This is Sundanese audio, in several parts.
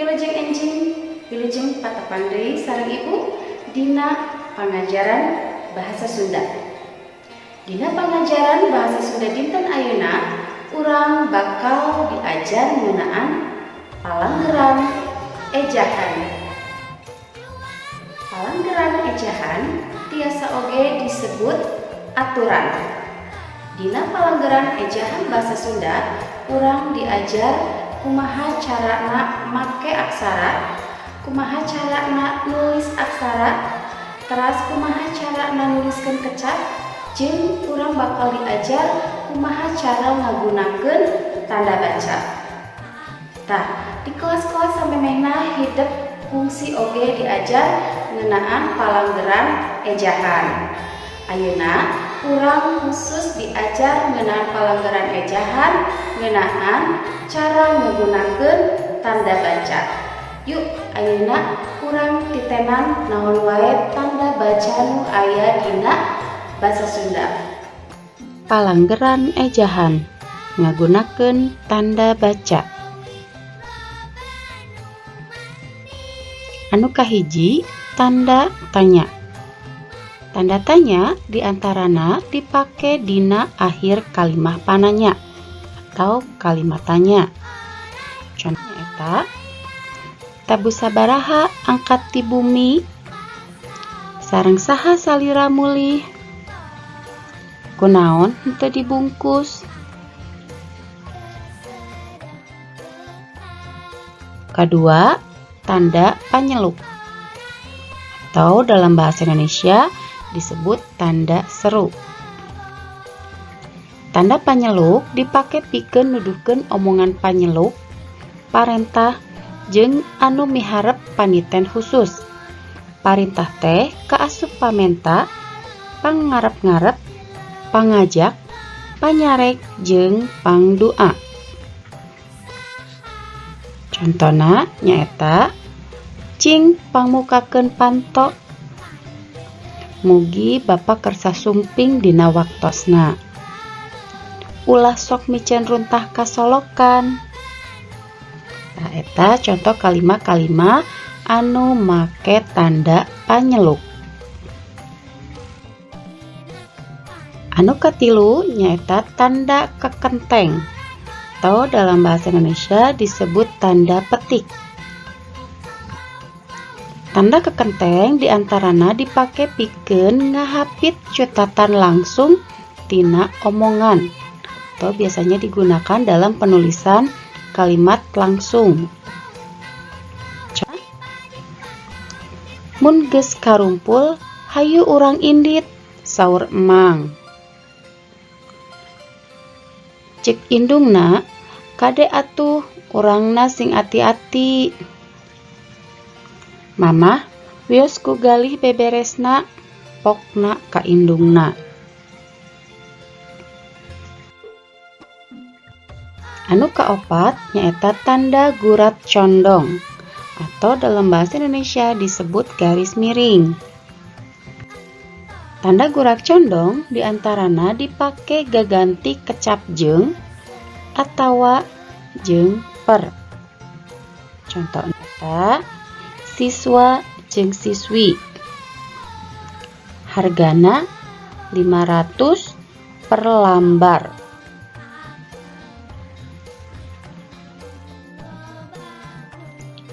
Wilujeng enjing, wilujeng patapan deui sareng Ibu dina pangajaran bahasa Sunda. Dina pangajaran bahasa Sunda dinten ayeuna urang bakal diajar ngeunaan palanggeran ejahan. Palanggeran ejahan tiasa oge disebut aturan. Dina palanggeran ejahan bahasa Sunda urang diajar kumaha carana make aksara, kumaha carana nulis aksara, teras kumaha carana nuliskeun kecap, jeung urang bakal diajar kumaha cara ngagunakeun tanda baca. Tah, di kelas-kelas samemehna hidup fungsi oge diajar ngeunaan palanggeran ejahan. Ayeuna urang khusus diajar ngeunaan palanggeran ejahan ngeunaan cara menggunakan tanda baca. Yuk, ayeuna urang titenan naon wae tanda baca nu aya dina basa Sunda. Palanggeran ejahan ngagunakeun tanda baca. Anu kahiji, tanda tanya. Tanda tanya diantarana dipake dina akhir kalimah pananya atau kalimat tanya. Contohnya eta, tabu sabaraha angkat ti bumi, sareng saha salira mulih, kunaon henteu dibungkus. Kedua, tanda panyeluk atau dalam bahasa Indonesia disebut tanda seru. Tanda panyeluk dipake pikeun nuduhkeun omongan panyeluk, parentah jeung anu miharep paniten khusus. Parintah teh kaasup pamenta, pangarep-ngarep, pangajak, panyarek jeung pangdoa. Contona nyaeta cing pangmukakeun panto, mugi Bapa kersa sumping dina waktosna. Ulah sok micen runtah kasolokan. Nah, eta contoh kalimat-kalimat anu make tanda panyeluk. Anu katilu nyaeta tanda kekenteng atau dalam bahasa Indonesia disebut tanda petik. Tanda kekenteng diantarana dipake pikeun ngahapit catatan langsung tina omongan atau biasanya digunakan dalam penulisan kalimat langsung. Mun geus karumpul, hayu urang indit, saur emang. Cek indungna, kade atuh urangna sing ati-ati. Mamah, wios ku galih beberesna, pokna ka indungna. Anu kaopat nyaeta tanda gurat condong atau dalam bahasa Indonesia disebut garis miring. Tanda gurat condong diantarana dipake gaganti kecap jeung atawa jeung per. Contoh nyaeta siswa jeung siswi. Hargana 500 per lambar.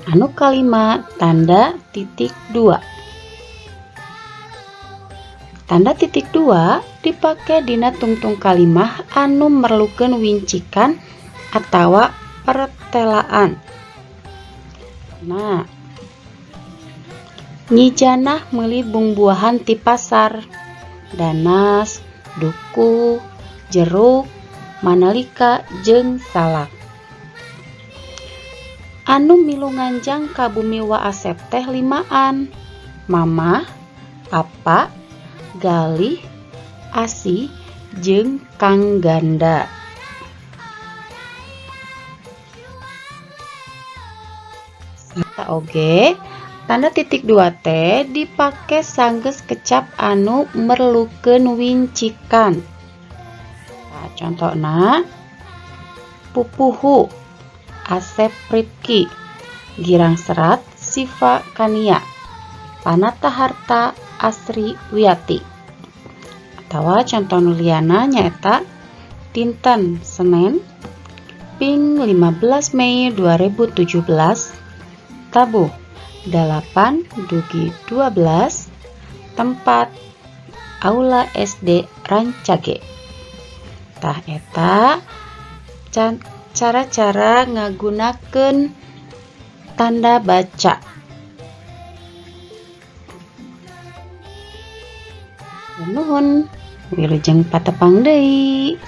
Anu kalima, tanda titik 2. Tanda titik 2 dipake dina tungtung kalimah anu merlukeun wincikan atawa pertelaan. Nah, nyijanah meuli bung-buahan ti pasar, danas, duku, jeruk, manalika jeung salak. Anu milu nganjang ka bumi wa asep teh 5an, mamah, papa, galih, asi, jeung kang ganda. Serta oge, tanda titik 2 teh dipake sanggeus kecap anu merlukeun wincikan. Nah, contohna pupuhu, Asep Rifki, Girang Serat Siva Kania, Panataharta Asri Wiyati. Atawa contoh nuliana nyaeta dinten Senin ping 15 Mei 2017 tabuh 8 dugi 12 tempat Aula SD Rancage. Tah eta cara-cara ngagunakeun tanda baca. Nuhun, wilujeng patepang deui.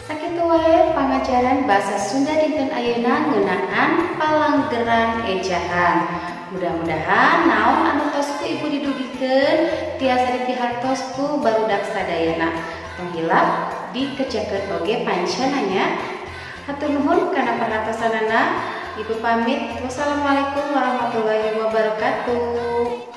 Sakitu wae pangajaran basa Sunda dinten ayeuna ngeunaan palanggeran ejahan. Mudah-mudahan naon anu tos ku ibu didugikeun tiasa dipihartosku barudak sadayana. Tong hilap dikecekeun oge pancenanya. Hatur nuhun kana perhatosanana. Ibu pamit. Wassalamualaikum warahmatullahi wabarakatuh.